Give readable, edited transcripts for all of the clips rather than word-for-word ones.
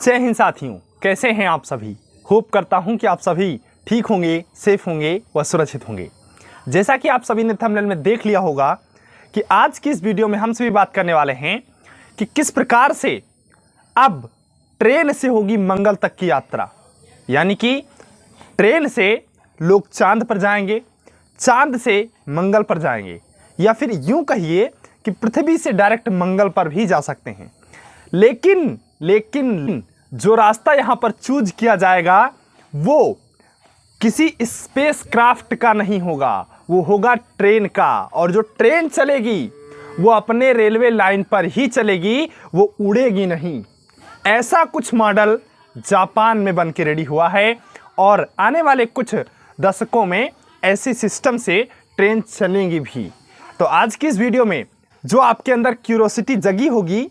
जय हिंद साथियों, कैसे हैं आप सभी। होप करता हूं कि आप सभी ठीक होंगे, सेफ होंगे व सुरक्षित होंगे। जैसा कि आप सभी ने थंबनेल में देख लिया होगा कि आज की इस वीडियो में हम सभी बात करने वाले हैं कि किस प्रकार से अब ट्रेन से होगी मंगल तक की यात्रा। यानी कि ट्रेन से लोग चांद पर जाएंगे, चांद से मंगल पर जाएंगे, या फिर यूं कहिए कि पृथ्वी से डायरेक्ट मंगल पर भी जा सकते हैं। लेकिन जो रास्ता यहाँ पर चूज किया जाएगा वो किसी स्पेस क्राफ्ट का नहीं होगा, वो होगा ट्रेन का। और जो ट्रेन चलेगी वो अपने रेलवे लाइन पर ही चलेगी, वो उड़ेगी नहीं। ऐसा कुछ मॉडल जापान में बन के रेडी हुआ है और आने वाले कुछ दशकों में ऐसे सिस्टम से ट्रेन चलेंगी भी। तो आज की इस वीडियो में जो आपके अंदर क्यूरोसिटी जगी होगी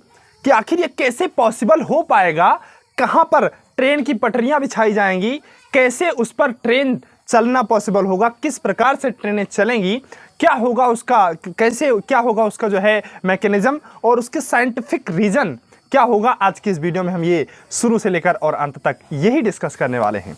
कि आखिर ये कैसे पॉसिबल हो पाएगा, कहाँ पर ट्रेन की पटरियां बिछाई जाएंगी, कैसे उस पर ट्रेन चलना पॉसिबल होगा, किस प्रकार से ट्रेनें चलेंगी, क्या होगा उसका, कैसे क्या होगा उसका जो है मैकेनिज्म और उसके साइंटिफिक रीजन क्या होगा, आज की इस वीडियो में हम ये शुरू से लेकर और अंत तक यही डिस्कस करने वाले हैं।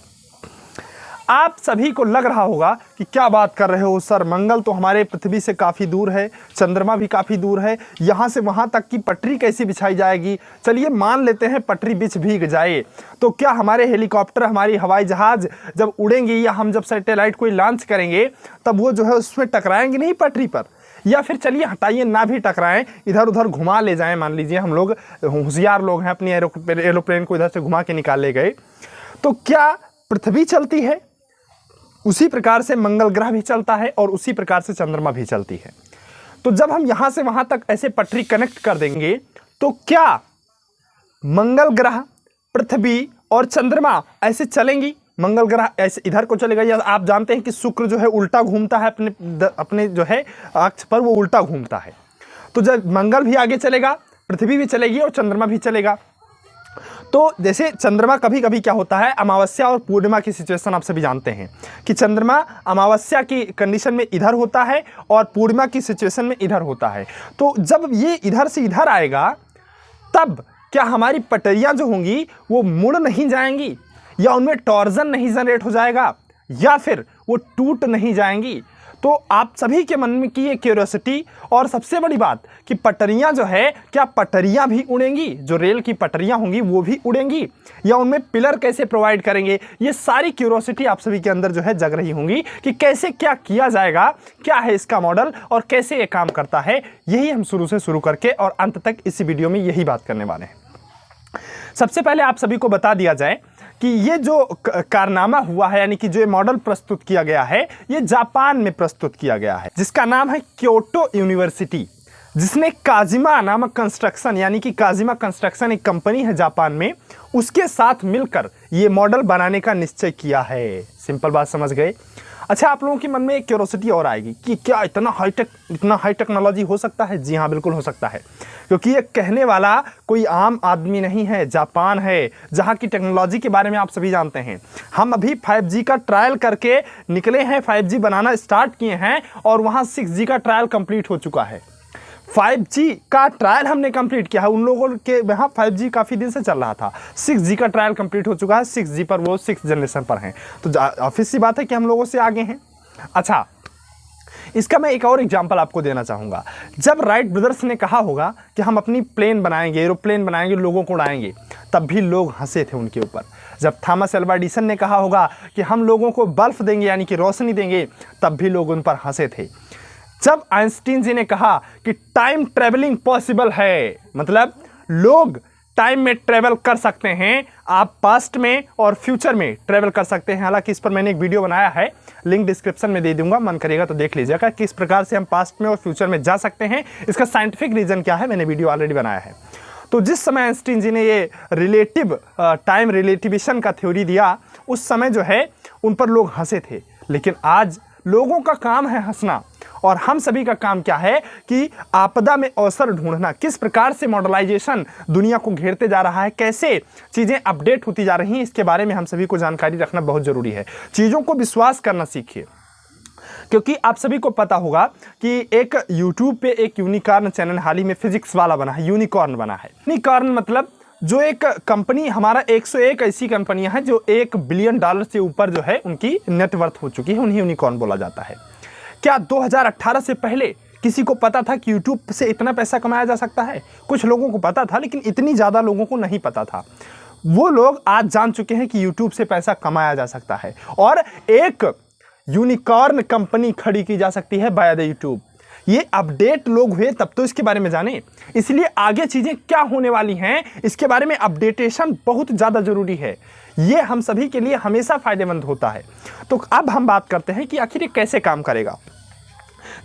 आप सभी को लग रहा होगा कि क्या बात कर रहे हो सर, मंगल तो हमारे पृथ्वी से काफ़ी दूर है, चंद्रमा भी काफ़ी दूर है, यहाँ से वहाँ तक की पटरी कैसी बिछाई जाएगी। चलिए मान लेते हैं पटरी बिछ भीग जाए, तो क्या हमारे हेलीकॉप्टर, हमारी हवाई जहाज़ जब उड़ेंगे या हम जब सैटेलाइट कोई लॉन्च करेंगे तब वो जो है उसमें टकराएंगे नहीं पटरी पर, या फिर चलिए हटाइए ना भी टकराएं, इधर उधर घुमा ले जाएं। मान लीजिए हम लोग होशियार लोग हैं, अपनी एरोप्लेन को इधर से घुमा के निकाल ले गए, तो क्या पृथ्वी चलती है उसी प्रकार से मंगल ग्रह भी चलता है और उसी प्रकार से चंद्रमा भी चलती है। तो जब हम यहां से वहां तक ऐसे पटरी कनेक्ट कर देंगे तो क्या मंगल ग्रह, पृथ्वी और चंद्रमा ऐसे चलेंगी? मंगल ग्रह ऐसे इधर को चलेगा, या आप जानते हैं कि शुक्र जो है उल्टा घूमता है, अपने जो है अक्ष पर वो उल्टा घूमता है। तो जब मंगल भी आगे चलेगा, पृथ्वी भी चलेगी और चंद्रमा भी चलेगा। तो जैसे चंद्रमा कभी कभी क्या होता है, अमावस्या और पूर्णिमा की सिचुएशन आप सभी जानते हैं कि चंद्रमा अमावस्या की कंडीशन में इधर होता है और पूर्णिमा की सिचुएशन में इधर होता है। तो जब ये इधर से इधर आएगा तब क्या हमारी पटरियां जो होंगी वो मुड़ नहीं जाएंगी, या उनमें टॉर्जन नहीं जनरेट हो जाएगा, या फिर वो टूट नहीं जाएंगी? तो आप सभी के मन में की ये क्यूरियोसिटी, और सबसे बड़ी बात कि पटरियां जो है, क्या पटरियां भी उड़ेंगी? जो रेल की पटरियां होंगी वो भी उड़ेंगी, या उनमें पिलर कैसे प्रोवाइड करेंगे? ये सारी क्यूरियोसिटी आप सभी के अंदर जो है जग रही होंगी कि कैसे क्या किया जाएगा, क्या है इसका मॉडल और कैसे ये काम करता है। यही हम शुरू से शुरू करके और अंत तक इसी वीडियो में यही बात करने वाले हैं। सबसे पहले आप सभी को बता दिया जाए कि ये जो कारनामा हुआ है, यानी कि जो ये मॉडल प्रस्तुत किया गया है, ये जापान में प्रस्तुत किया गया है, जिसका नाम है क्योटो यूनिवर्सिटी, जिसने काजिमा नामक कंस्ट्रक्शन, यानी कि काजिमा कंस्ट्रक्शन एक कंपनी है जापान में, उसके साथ मिलकर ये मॉडल बनाने का निश्चय किया है। सिंपल बात समझ गए? अच्छा, आप लोगों के मन में एक क्यूरोसिटी और आएगी कि क्या इतना हाई टेक्नोलॉजी हो सकता है? जी हाँ, बिल्कुल हो सकता है, क्योंकि ये कहने वाला कोई आम आदमी नहीं है, जापान है, जहाँ की टेक्नोलॉजी के बारे में आप सभी जानते हैं। हम अभी 5G का ट्रायल करके निकले हैं, 5G बनाना स्टार्ट किए हैं और वहाँ 6G का ट्रायल कंप्लीट हो चुका है। 5G का ट्रायल हमने कंप्लीट किया है, उन लोगों के यहाँ 5G काफ़ी दिन से चल रहा था। 6G का ट्रायल कंप्लीट हो चुका है, 6G पर वो 6th जनरेशन पर हैं, तो ऑब्वियस सी बात है कि हम लोगों से आगे हैं। अच्छा, इसका मैं एक और एग्जांपल आपको देना चाहूँगा। जब राइट ब्रदर्स ने कहा होगा कि हम अपनी प्लेन बनाएंगे, एरोप्लेन बनाएंगे, लोगों को उड़ाएंगे, तब भी लोग हंसे थे उनके ऊपर। जब थॉमस अल्वा एडिसन ने कहा होगा कि हम लोगों को बल्ब देंगे, यानी कि रोशनी देंगे, तब भी लोग उन पर हंसे थे। जब आइंस्टीन जी ने कहा कि टाइम ट्रेवलिंग पॉसिबल है, मतलब लोग टाइम में ट्रेवल कर सकते हैं, आप पास्ट में और फ्यूचर में ट्रेवल कर सकते हैं। हालांकि इस पर मैंने एक वीडियो बनाया है, लिंक डिस्क्रिप्शन में दे दूंगा, मन करेगा तो देख लीजिएगा किस प्रकार से हम पास्ट में और फ्यूचर में जा सकते हैं। इसका साइंटिफिक रीजन क्या है, मैंने वीडियो ऑलरेडी बनाया है। तो जिस समय आइंस्टीन जी ने ये टाइम रिलेटिविशन का थ्योरी दिया, उस समय जो है उन पर लोग हंसे थे, लेकिन आज लोगों का काम है हंसना, और हम सभी का काम क्या है कि आपदा में अवसर ढूंढना। किस प्रकार से मॉडर्नाइजेशन दुनिया को घेरते जा रहा है, कैसे चीज़ें अपडेट होती जा रही हैं, इसके बारे में हम सभी को जानकारी रखना बहुत ज़रूरी है। चीज़ों को विश्वास करना सीखिए, क्योंकि आप सभी को पता होगा कि एक यूट्यूब पे एक यूनिकॉर्न चैनल हाल ही में फिजिक्स वाला बना है, यूनिकॉर्न बना है। यूनिकॉर्न मतलब जो एक कंपनी, हमारा 101 ऐसी कंपनियां हैं जो $1 बिलियन से ऊपर जो है उनकी नेटवर्थ हो चुकी है, उन्हें यूनिकॉर्न बोला जाता है। क्या 2018 से पहले किसी को पता था कि यूट्यूब से इतना पैसा कमाया जा सकता है? कुछ लोगों को पता था, लेकिन इतनी ज़्यादा लोगों को नहीं पता था। वो लोग आज जान चुके हैं कि यूट्यूब से पैसा कमाया जा सकता है और एक यूनिकॉर्न कंपनी खड़ी की जा सकती है बाय द यूट्यूब। ये अपडेट लोग हुए तब तो इसके बारे में जाने, इसलिए आगे चीज़ें क्या होने वाली हैं इसके बारे में अपडेटेशन बहुत ज़्यादा ज़रूरी है। ये हम सभी के लिए हमेशा फ़ायदेमंद होता है। तो अब हम बात करते हैं कि आखिर ये कैसे काम करेगा।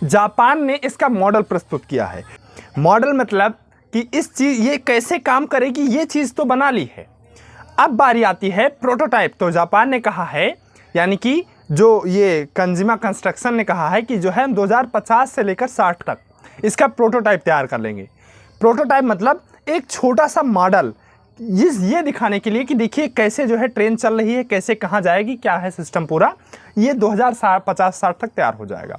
जापान ने इसका मॉडल प्रस्तुत किया है। मॉडल मतलब कि इस चीज़ ये कैसे काम करेगी ये चीज़ तो बना ली है, अब बारी आती है प्रोटोटाइप। तो जापान ने कहा है, यानी कि जो ये कंजिमा कंस्ट्रक्शन ने कहा है कि जो है हम 2050 से लेकर 60 तक इसका प्रोटोटाइप तैयार कर लेंगे। प्रोटोटाइप मतलब एक छोटा सा मॉडल, ये दिखाने के लिए कि देखिए कैसे जो है ट्रेन चल रही है, कैसे कहाँ जाएगी, क्या है सिस्टम पूरा, ये 2050-60 तक तैयार हो जाएगा।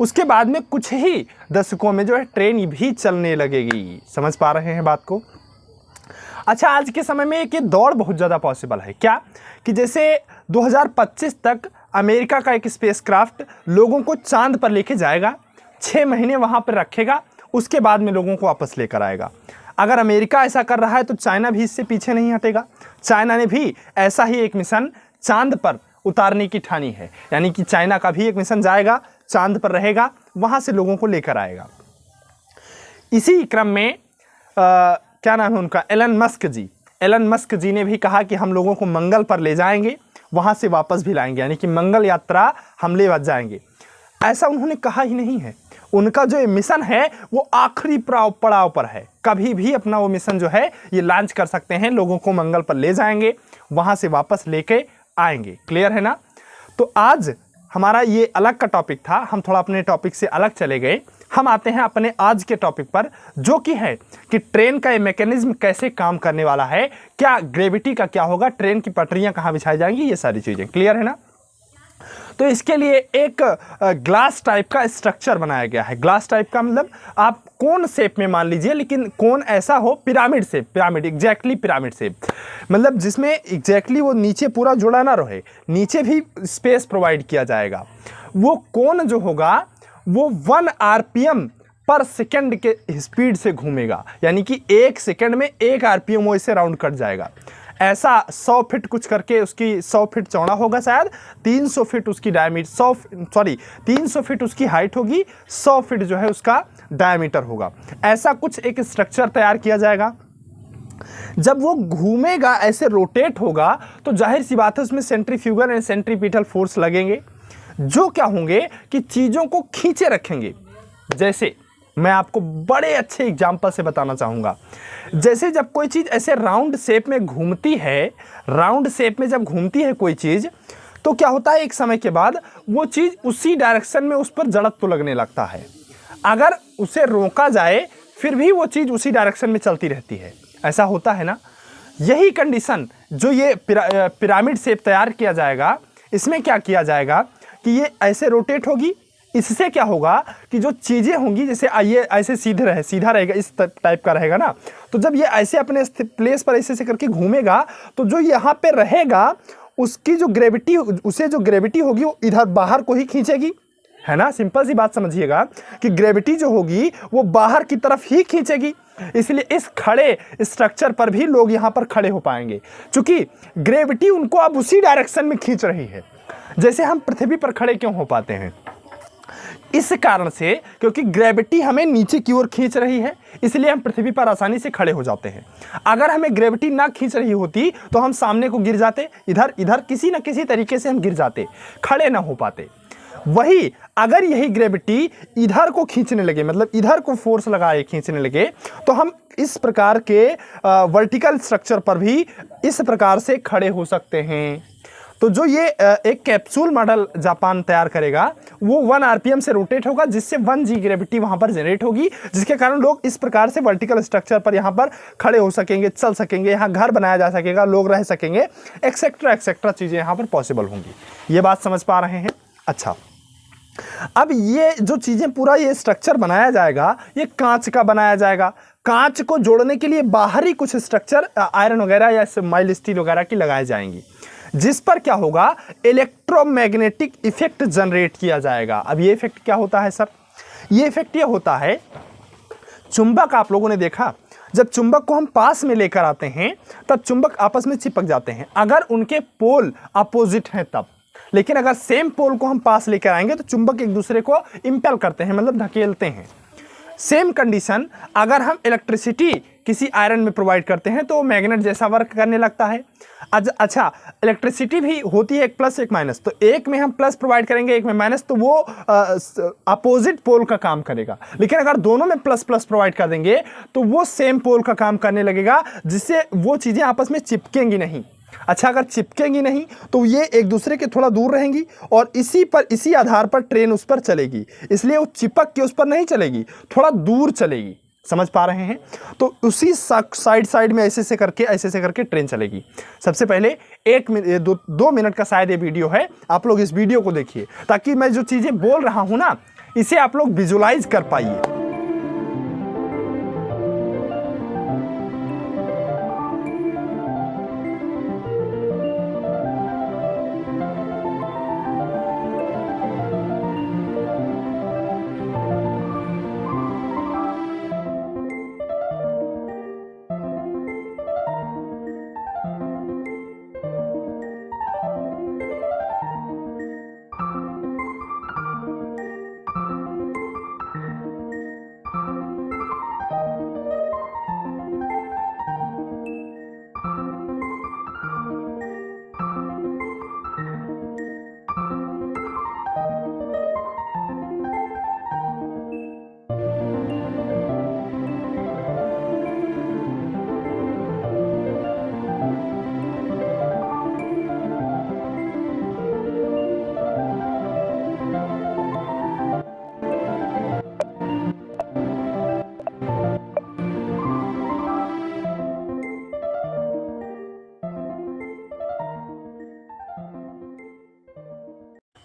उसके बाद में कुछ ही दशकों में जो है ट्रेन भी चलने लगेगी। समझ पा रहे हैं बात को? अच्छा, आज के समय में एक ये दौड़ बहुत ज़्यादा पॉसिबल है। क्या कि जैसे 2025 तक अमेरिका का एक स्पेसक्राफ्ट लोगों को चांद पर लेके जाएगा, 6 महीने वहाँ पर रखेगा, उसके बाद में लोगों को वापस लेकर आएगा। अगर अमेरिका ऐसा कर रहा है तो चाइना भी इससे पीछे नहीं हटेगा। चाइना ने भी ऐसा ही एक मिशन चांद पर उतारने की ठानी है, यानी कि चाइना का भी एक मिशन जाएगा, चांद पर रहेगा, वहाँ से लोगों को लेकर आएगा। इसी क्रम में क्या नाम है उनका, एलन मस्क जी ने भी कहा कि हम लोगों को मंगल पर ले जाएंगे, वहाँ से वापस भी लाएंगे, यानी कि मंगल यात्रा हम ले जाएंगे। ऐसा उन्होंने कहा ही नहीं है। उनका जो मिशन है वो आखिरी पड़ाव पर है, कभी भी अपना वो मिशन जो है ये लॉन्च कर सकते हैं, लोगों को मंगल पर ले जाएंगे, वहाँ से वापस लेके आएंगे। क्लियर है ना? तो आज हमारा ये अलग का टॉपिक था, हम थोड़ा अपने टॉपिक से अलग चले गए। हम आते हैं अपने आज के टॉपिक पर, जो कि है कि ट्रेन का ये मैकेनिज्म कैसे काम करने वाला है, क्या ग्रेविटी का क्या होगा, ट्रेन की पटरियां कहाँ बिछाई जाएंगी, ये सारी चीज़ें। क्लियर है ना? तो इसके लिए एक ग्लास टाइप का स्ट्रक्चर बनाया गया है। ग्लास टाइप का मतलब आप कोन शेप में मान लीजिए, लेकिन कोन ऐसा हो पिरामिड से, एग्जैक्टली पिरामिड से, मतलब जिसमें एग्जैक्टली वो नीचे पूरा जुड़ा ना रहे, नीचे भी स्पेस प्रोवाइड किया जाएगा। वो कोन जो होगा वो 1 RPM पर सेकंड के स्पीड से घूमेगा, यानी कि 1 सेकंड में 1 RPM वो इसे राउंड कट जाएगा। ऐसा 100 फीट कुछ करके, उसकी 100 फीट चौड़ा होगा शायद, 300 फीट उसकी डायमीटर, 300 फीट उसकी हाइट होगी, 100 फीट जो है उसका डायमीटर होगा। ऐसा कुछ एक स्ट्रक्चर तैयार किया जाएगा। जब वो घूमेगा, ऐसे रोटेट होगा, तो जाहिर सी बात है उसमें सेंट्रीफ्यूगल एंड सेंट्रीपिटल फोर्स लगेंगे, जो क्या होंगे कि चीज़ों को खींचे रखेंगे। जैसे मैं आपको बड़े अच्छे एग्जाम्पल से बताना चाहूँगा, जैसे जब कोई चीज़ ऐसे राउंड शेप में घूमती है, राउंड शेप में जब घूमती है कोई चीज़, तो क्या होता है एक समय के बाद वो चीज़ उसी डायरेक्शन में उस पर जड़त्व लगने लगता है। अगर उसे रोका जाए फिर भी वो चीज़ उसी डायरेक्शन में चलती रहती है। ऐसा होता है ना? यही कंडीशन जो ये पिरामिड शेप तैयार किया जाएगा, इसमें क्या किया जाएगा कि ये ऐसे रोटेट होगी। इससे क्या होगा कि जो चीज़ें होंगी, जैसे ये ऐसे सीधा रहेगा, इस टाइप का रहेगा ना, तो जब ये ऐसे अपने प्लेस पर ऐसे करके घूमेगा, तो जो यहाँ पे रहेगा उसकी जो ग्रेविटी, उसे जो ग्रेविटी होगी वो इधर बाहर को ही खींचेगी, है ना? सिंपल सी बात समझिएगा कि ग्रेविटी जो होगी वो बाहर की तरफ ही खींचेगी। इसलिए इस खड़े स्ट्रक्चर पर भी लोग यहाँ पर खड़े हो पाएंगे, क्योंकि ग्रेविटी उनको अब उसी डायरेक्शन में खींच रही है। जैसे हम पृथ्वी पर खड़े क्यों हो पाते हैं? इस कारण से, क्योंकि ग्रेविटी हमें नीचे की ओर खींच रही है, इसलिए हम पृथ्वी पर आसानी से खड़े हो जाते हैं। अगर हमें ग्रेविटी ना खींच रही होती तो हम सामने को गिर जाते, इधर किसी न किसी तरीके से हम गिर जाते, खड़े ना हो पाते। वही अगर यही ग्रेविटी इधर को खींचने लगे, मतलब इधर को फोर्स लगाए खींचने लगे, तो हम इस प्रकार के वर्टिकल स्ट्रक्चर पर भी इस प्रकार से खड़े हो सकते हैं। तो जो ये एक कैप्सूल मॉडल जापान तैयार करेगा, वो 1 RPM से रोटेट होगा, जिससे 1 G ग्रेविटी वहाँ पर जनरेट होगी, जिसके कारण लोग इस प्रकार से वर्टिकल स्ट्रक्चर पर यहाँ पर खड़े हो सकेंगे, चल सकेंगे, यहाँ घर बनाया जा सकेगा, लोग रह सकेंगे, एक्सेट्रा एक्सेट्रा चीज़ें यहाँ पर पॉसिबल होंगी। ये बात समझ पा रहे हैं? अच्छा, अब ये जो चीजें पूरा ये स्ट्रक्चर बनाया जाएगा, ये कांच का बनाया जाएगा। कांच को जोड़ने के लिए बाहरी कुछ स्ट्रक्चर आयरन वगैरह या माइल्ड स्टील वगैरह की लगाई जाएंगी, जिस पर क्या होगा, इलेक्ट्रोमैग्नेटिक इफेक्ट जनरेट किया जाएगा। अब ये इफेक्ट क्या होता है सर? ये इफेक्ट ये होता है, चुंबक आप लोगों ने देखा, जब चुंबक को हम पास में लेकर आते हैं तब चुंबक आपस में चिपक जाते हैं, अगर उनके पोल अपोजिट हैं तब। लेकिन अगर सेम पोल को हम पास लेकर आएंगे तो चुंबक एक दूसरे को इंपेल करते हैं, मतलब धकेलते हैं। सेम कंडीशन अगर हम इलेक्ट्रिसिटी किसी आयरन में प्रोवाइड करते हैं तो वो मैग्नेट जैसा वर्क करने लगता है। अच्छा, इलेक्ट्रिसिटी भी होती है एक प्लस एक माइनस, तो एक में हम प्लस प्रोवाइड करेंगे, एक में माइनस, तो वो अपोजिट पोल का काम करेगा। लेकिन अगर दोनों में प्लस प्लस प्रोवाइड कर देंगे तो वो सेम पोल का काम करने लगेगा, जिससे वो चीज़ें आपस में चिपकेंगी नहीं। अच्छा, अगर चिपकेंगी नहीं तो ये एक दूसरे के थोड़ा दूर रहेंगी और इसी आधार पर ट्रेन उस पर चलेगी, इसलिए वो चिपक के उस पर नहीं चलेगी, थोड़ा दूर चलेगी। समझ पा रहे हैं? तो उसी साइड में ऐसे से करके ट्रेन चलेगी। सबसे पहले 2 मिनट का शायद ये वीडियो है, आप लोग इस वीडियो को देखिए ताकि मैं जो चीजें बोल रहा हूं ना, इसे आप लोग विजुलाइज कर पाइए।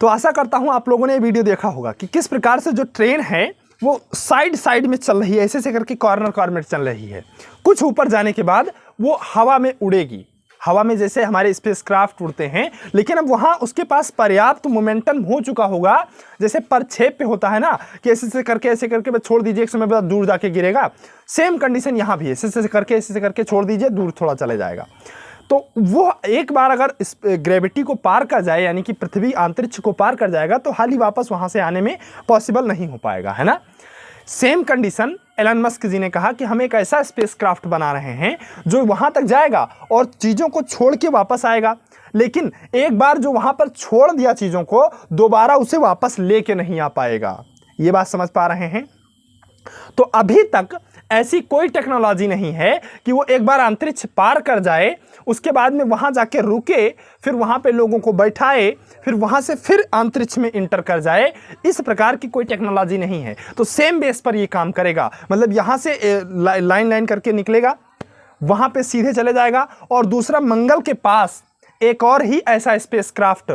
तो आशा करता हूं आप लोगों ने ये वीडियो देखा होगा कि किस प्रकार से जो ट्रेन है वो साइड में चल रही है, ऐसे करके कॉर्नर चल रही है। कुछ ऊपर जाने के बाद वो हवा में उड़ेगी, हवा में जैसे हमारे स्पेसक्राफ्ट उड़ते हैं, लेकिन अब वहां उसके पास पर्याप्त मोमेंटम हो चुका होगा, जैसे परछेप पे होता है ना कि ऐसे करके बस छोड़ दीजिए, एक समय बाद दूर जाके गिरेगा। सेम कंडीशन यहां भी है, ऐसे करके छोड़ दीजिए, दूर थोड़ा चले जाएगा। तो वो एक बार अगर इस ग्रेविटी को पार कर जाए, यानी कि पृथ्वी अंतरिक्ष को पार कर जाएगा, तो हाल ही वापस वहां से आने में पॉसिबल नहीं हो पाएगा, है ना। सेम कंडीशन एलन मस्क जी ने कहा कि हम एक ऐसा स्पेसक्राफ्ट बना रहे हैं जो वहां तक जाएगा और चीजों को छोड़ के वापस आएगा, लेकिन एक बार जो वहां पर छोड़ दिया चीजों को, दोबारा उसे वापस लेके नहीं आ पाएगा। ये बात समझ पा रहे हैं? तो अभी तक ऐसी कोई टेक्नोलॉजी नहीं है कि वो एक बार अंतरिक्ष पार कर जाए, उसके बाद में वहां जाके रुके, फिर वहां पे लोगों को बैठाए, फिर वहां से फिर अंतरिक्ष में इंटर कर जाए। इस प्रकार की कोई टेक्नोलॉजी नहीं है। तो सेम बेस पर ये काम करेगा, मतलब यहां से लाइन करके निकलेगा, वहां पे सीधे चले जाएगा, और दूसरा मंगल के पास एक और ही ऐसा स्पेसक्राफ्ट,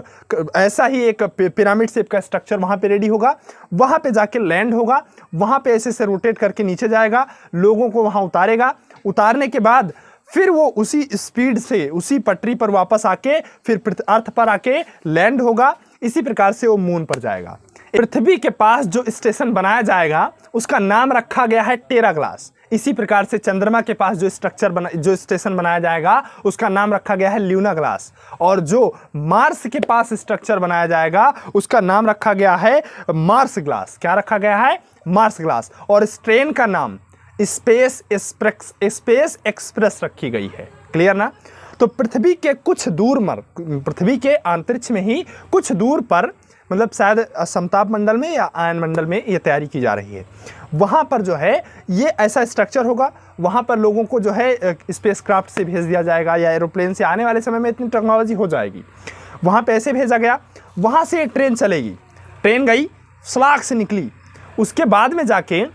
ऐसा ही एक पिरामिड शेप का स्ट्रक्चर वहां पे रेडी होगा, वहां पे जाके लैंड होगा, वहां पे ऐसे से रोटेट करके नीचे जाएगा, लोगों को वहां उतारेगा, उतारने के बाद फिर वो उसी स्पीड से उसी पटरी पर वापस आके फिर अर्थ पर आके लैंड होगा। इसी प्रकार से वो मून पर जाएगा। पृथ्वी के पास जो स्टेशन बनाया जाएगा उसका नाम रखा गया है टेरा ग्लास। इसी प्रकार से चंद्रमा के पास जो स्टेशन बनाया जाएगा उसका नाम रखा गया है ल्यूना ग्लास, और जो मार्स के पास स्ट्रक्चर बनाया जाएगा उसका नाम रखा गया है मार्स ग्लास। क्या रखा गया है? Mars glass. और इस ट्रेन का नाम स्पेस एक्सप्रेस रखी गई है। क्लियर ना? तो पृथ्वी के अंतरिक्ष में ही कुछ दूर पर, मतलब शायद समताप मंडल में या आयन मंडल में ये तैयारी की जा रही है, वहाँ पर जो है ये ऐसा स्ट्रक्चर होगा। वहाँ पर लोगों को जो है स्पेसक्राफ्ट से भेज दिया जाएगा या एरोप्लेन से। आने वाले समय में इतनी टेक्नोलॉजी हो जाएगी। वहाँ पे ऐसे भेजा गया, वहाँ से ट्रेन चलेगी, ट्रेन गई, स्लाग से निकली, उसके बाद में जाके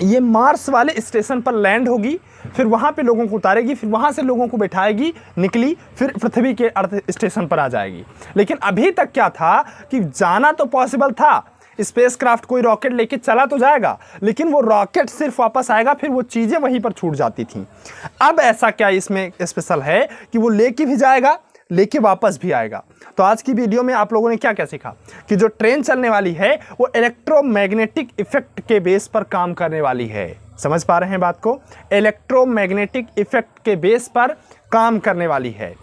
ये मार्स वाले स्टेशन पर लैंड होगी, फिर वहाँ पे लोगों को उतारेगी, फिर वहाँ से लोगों को बैठाएगी, निकली, फिर पृथ्वी के अर्थ स्टेशन पर आ जाएगी। लेकिन अभी तक क्या था कि जाना तो पॉसिबल था, स्पेस क्राफ्ट कोई रॉकेट लेके चला तो जाएगा, लेकिन वो रॉकेट सिर्फ वापस आएगा, फिर वो चीजें वहीं पर छूट जाती थी। अब ऐसा क्या इसमें स्पेशल है कि वो लेके भी जाएगा, लेके वापस भी आएगा। तो आज की वीडियो में आप लोगों ने क्या क्या सीखा कि जो ट्रेन चलने वाली है वो इलेक्ट्रोमैग्नेटिक इफेक्ट के बेस पर काम करने वाली है। समझ पा रहे हैं बात को? इलेक्ट्रोमैग्नेटिक इफेक्ट के बेस पर काम करने वाली है।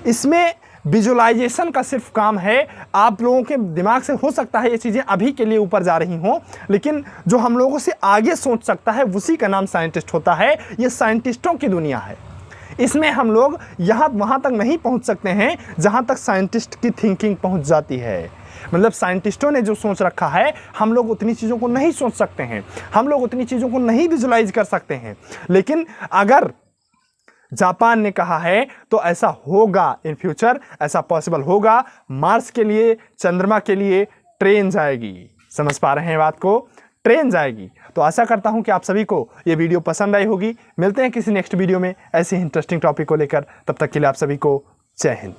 इसमें विजुअलाइजेशन का सिर्फ काम है। आप लोगों के दिमाग से हो सकता है ये चीज़ें अभी के लिए ऊपर जा रही हों, लेकिन जो हम लोगों से आगे सोच सकता है उसी का नाम साइंटिस्ट होता है। ये साइंटिस्टों की दुनिया है। इसमें हम लोग वहाँ तक नहीं पहुँच सकते हैं जहाँ तक साइंटिस्ट की थिंकिंग पहुँच जाती है। मतलब साइंटिस्टों ने जो सोच रखा है, हम लोग उतनी चीज़ों को नहीं सोच सकते हैं, हम लोग उतनी चीज़ों को नहीं विजुलाइज कर सकते हैं। लेकिन अगर जापान ने कहा है तो ऐसा होगा, इन फ्यूचर ऐसा पॉसिबल होगा। मार्स के लिए, चंद्रमा के लिए ट्रेन जाएगी। समझ पा रहे हैं बात को? ट्रेन जाएगी। तो आशा करता हूं कि आप सभी को ये वीडियो पसंद आई होगी। मिलते हैं किसी नेक्स्ट वीडियो में ऐसे इंटरेस्टिंग टॉपिक को लेकर। तब तक के लिए आप सभी को जय हिंद।